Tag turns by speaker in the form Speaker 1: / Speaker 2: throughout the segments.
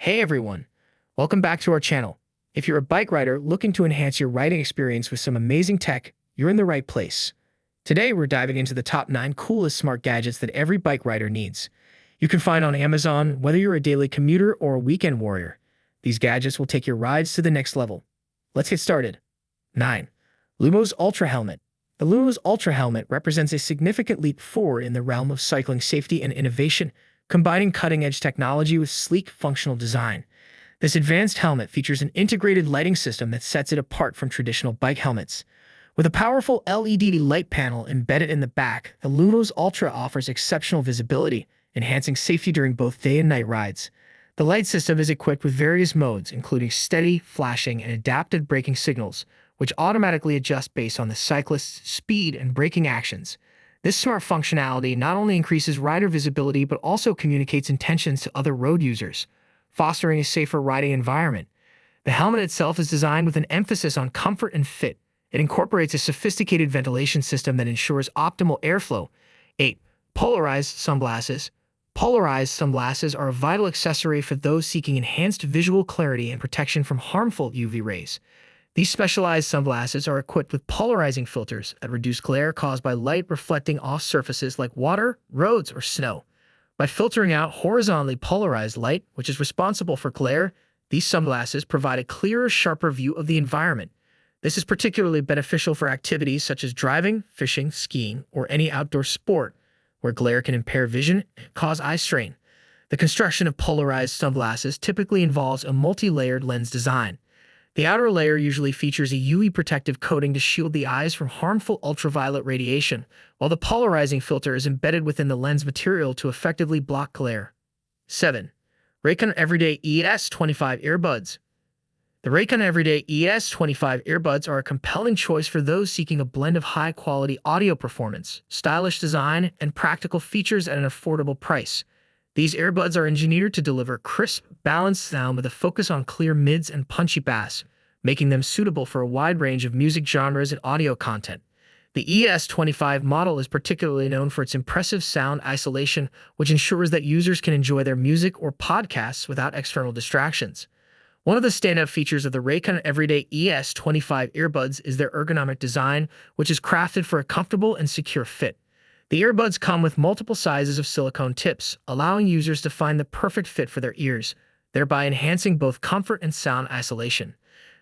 Speaker 1: Hey everyone, welcome back to our channel. If you're a bike rider looking to enhance your riding experience with some amazing tech, you're in the right place. Today we're diving into the top 9 coolest smart gadgets that every bike rider needs. You can find on Amazon whether you're a daily commuter or a weekend warrior. These gadgets will take your rides to the next level. Let's get started. 9. Lumos Ultra Helmet. The Lumos Ultra Helmet represents a significant leap forward in the realm of cycling safety and innovation, combining cutting-edge technology with sleek, functional design. This advanced helmet features an integrated lighting system that sets it apart from traditional bike helmets. With a powerful LED light panel embedded in the back, the Lumos Ultra offers exceptional visibility, enhancing safety during both day and night rides. The light system is equipped with various modes, including steady, flashing, and adaptive braking signals, which automatically adjust based on the cyclist's speed and braking actions. This smart functionality not only increases rider visibility but also communicates intentions to other road users, fostering a safer riding environment. The helmet itself is designed with an emphasis on comfort and fit. It incorporates a sophisticated ventilation system that ensures optimal airflow. 8. Polarized sunglasses. Polarized sunglasses are a vital accessory for those seeking enhanced visual clarity and protection from harmful UV rays. These specialized sunglasses are equipped with polarizing filters that reduce glare caused by light reflecting off surfaces like water, roads, or snow. By filtering out horizontally polarized light, which is responsible for glare, these sunglasses provide a clearer, sharper view of the environment. This is particularly beneficial for activities such as driving, fishing, skiing, or any outdoor sport, where glare can impair vision and cause eye strain. The construction of polarized sunglasses typically involves a multi-layered lens design. The outer layer usually features a UV protective coating to shield the eyes from harmful ultraviolet radiation, while the polarizing filter is embedded within the lens material to effectively block glare. 7. Raycon Everyday ES25 Earbuds. The Raycon Everyday ES25 earbuds are a compelling choice for those seeking a blend of high-quality audio performance, stylish design, and practical features at an affordable price. These earbuds are engineered to deliver crisp, balanced sound with a focus on clear mids and punchy bass, making them suitable for a wide range of music genres and audio content. The ES25 model is particularly known for its impressive sound isolation, which ensures that users can enjoy their music or podcasts without external distractions. One of the standout features of the Raycon Everyday ES25 earbuds is their ergonomic design, which is crafted for a comfortable and secure fit. The earbuds come with multiple sizes of silicone tips, allowing users to find the perfect fit for their ears, thereby enhancing both comfort and sound isolation.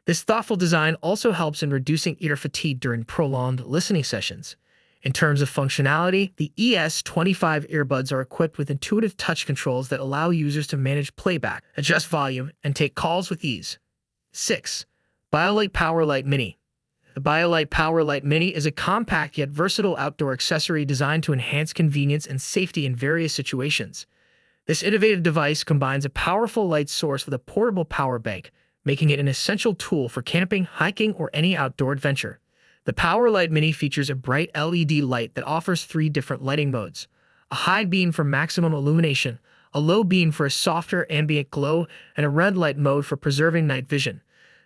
Speaker 1: This thoughtful design also helps in reducing ear fatigue during prolonged listening sessions. In terms of functionality, the ES25 earbuds are equipped with intuitive touch controls that allow users to manage playback, adjust volume, and take calls with ease. 6. BioLite PowerLite Mini. The BioLite PowerLite Mini is a compact yet versatile outdoor accessory designed to enhance convenience and safety in various situations. This innovative device combines a powerful light source with a portable power bank, making it an essential tool for camping, hiking, or any outdoor adventure. The PowerLite Mini features a bright LED light that offers 3 different lighting modes: a high beam for maximum illumination, a low beam for a softer ambient glow, and a red light mode for preserving night vision.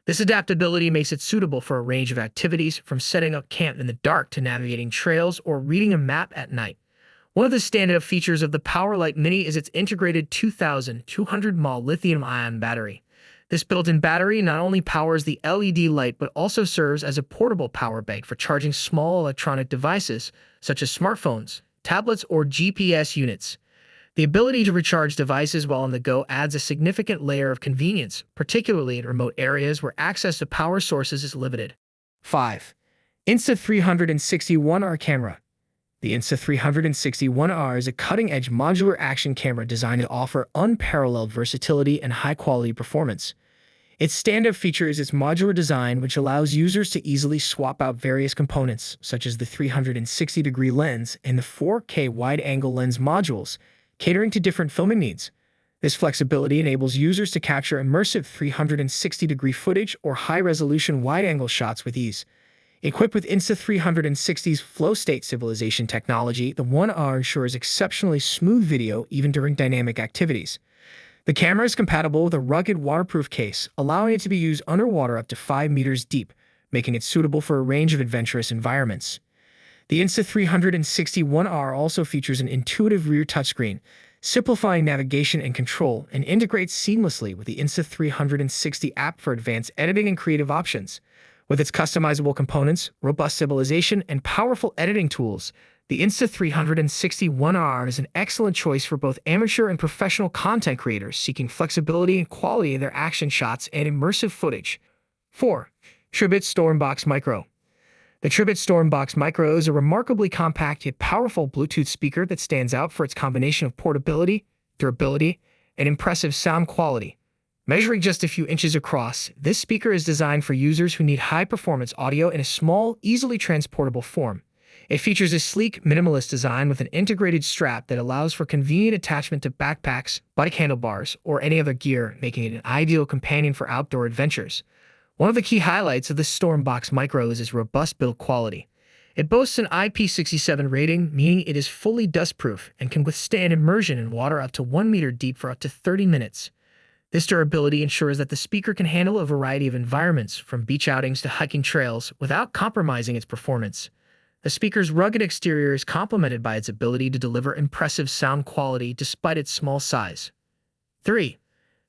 Speaker 1: This adaptability makes it suitable for a range of activities, from setting up camp in the dark to navigating trails or reading a map at night. One of the standout features of the PowerLite Mini is its integrated 2200 mAh lithium-ion battery. This built-in battery not only powers the LED light but also serves as a portable power bank for charging small electronic devices such as smartphones, tablets, or GPS units. The ability to recharge devices while on the go adds a significant layer of convenience, particularly in remote areas where access to power sources is limited. 5. Insta360 camera. The Insta360 is a cutting-edge modular action camera designed to offer unparalleled versatility and high-quality performance. Its standout feature is its modular design, which allows users to easily swap out various components, such as the 360-degree lens and the 4K wide-angle lens modules, catering to different filming needs. This flexibility enables users to capture immersive 360-degree footage or high-resolution wide-angle shots with ease. Equipped with Insta360's flow state stabilization technology, the 1R ensures exceptionally smooth video even during dynamic activities. The camera is compatible with a rugged waterproof case, allowing it to be used underwater up to 5 meters deep, making it suitable for a range of adventurous environments. The Insta360 1R also features an intuitive rear touchscreen, simplifying navigation and control, and integrates seamlessly with the Insta360 app for advanced editing and creative options. With its customizable components, robust stabilization, and powerful editing tools, the Insta360 1R is an excellent choice for both amateur and professional content creators seeking flexibility and quality in their action shots and immersive footage. 4. Tribit Stormbox Micro. The Tribit Stormbox Micro is a remarkably compact yet powerful Bluetooth speaker that stands out for its combination of portability, durability, and impressive sound quality. Measuring just a few inches across, this speaker is designed for users who need high-performance audio in a small, easily transportable form. It features a sleek, minimalist design with an integrated strap that allows for convenient attachment to backpacks, bike handlebars, or any other gear, making it an ideal companion for outdoor adventures. One of the key highlights of the Stormbox Micro is its robust build quality. It boasts an IP67 rating, meaning it is fully dustproof and can withstand immersion in water up to 1 meter deep for up to 30 minutes. This durability ensures that the speaker can handle a variety of environments, from beach outings to hiking trails, without compromising its performance. The speaker's rugged exterior is complemented by its ability to deliver impressive sound quality despite its small size. 3.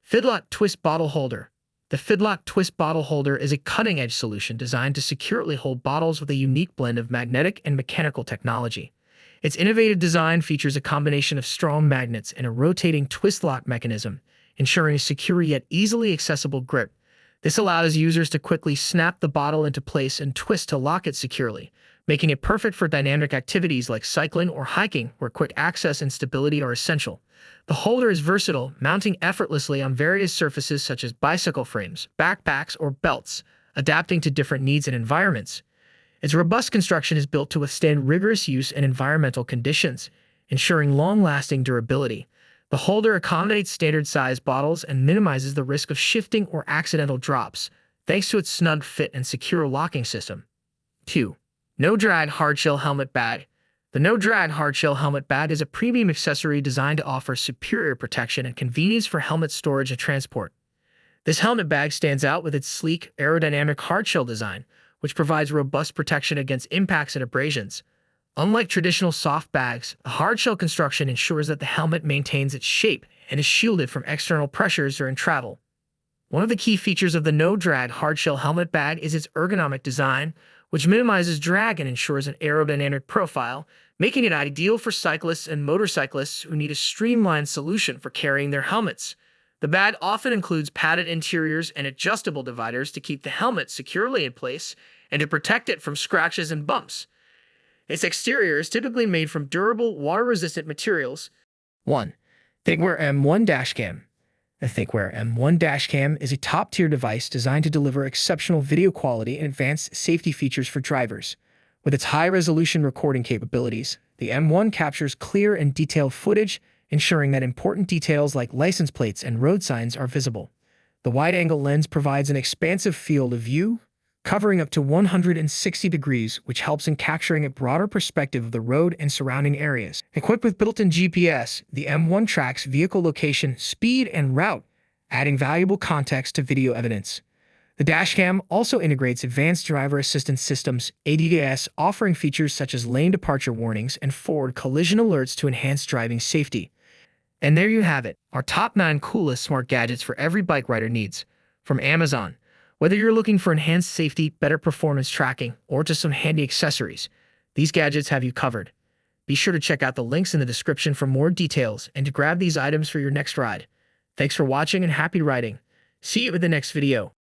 Speaker 1: Fidlock Twist Bottle Holder. The Fidlock Twist Bottle Holder is a cutting-edge solution designed to securely hold bottles with a unique blend of magnetic and mechanical technology. Its innovative design features a combination of strong magnets and a rotating twist lock mechanism, ensuring a secure yet easily accessible grip. This allows users to quickly snap the bottle into place and twist to lock it securely, making it perfect for dynamic activities like cycling or hiking, where quick access and stability are essential. The holder is versatile, mounting effortlessly on various surfaces such as bicycle frames, backpacks, or belts, adapting to different needs and environments. Its robust construction is built to withstand rigorous use and environmental conditions, ensuring long-lasting durability. The holder accommodates standard-sized bottles and minimizes the risk of shifting or accidental drops, thanks to its snug fit and secure locking system. 2. No-Drag Hardshell Helmet Bag. The No-Drag Hardshell Helmet Bag is a premium accessory designed to offer superior protection and convenience for helmet storage and transport. This helmet bag stands out with its sleek, aerodynamic hardshell design, which provides robust protection against impacts and abrasions. Unlike traditional soft bags, a hardshell construction ensures that the helmet maintains its shape and is shielded from external pressures during travel. One of the key features of the No-Drag Hardshell Helmet Bag is its ergonomic design, which minimizes drag and ensures an aerodynamic profile, making it ideal for cyclists and motorcyclists who need a streamlined solution for carrying their helmets. The bag often includes padded interiors and adjustable dividers to keep the helmet securely in place and to protect it from scratches and bumps. Its exterior is typically made from durable, water-resistant materials. 1. ThinkWare M1 Dashcam. The ThinkWare M1 Dashcam is a top-tier device designed to deliver exceptional video quality and advanced safety features for drivers. With its high-resolution recording capabilities, the M1 captures clear and detailed footage, ensuring that important details like license plates and road signs are visible. The wide-angle lens provides an expansive field of view, covering up to 160 degrees, which helps in capturing a broader perspective of the road and surrounding areas. Equipped with built-in GPS, the M1 tracks vehicle location, speed, and route, adding valuable context to video evidence. The dashcam also integrates advanced driver assistance systems, ADAS, offering features such as lane departure warnings and forward collision alerts to enhance driving safety. And there you have it, our top 9 coolest smart gadgets for every bike rider needs, from Amazon. Whether you're looking for enhanced safety, better performance tracking, or just some handy accessories, these gadgets have you covered. Be sure to check out the links in the description for more details and to grab these items for your next ride. Thanks for watching and happy riding. See you in the next video.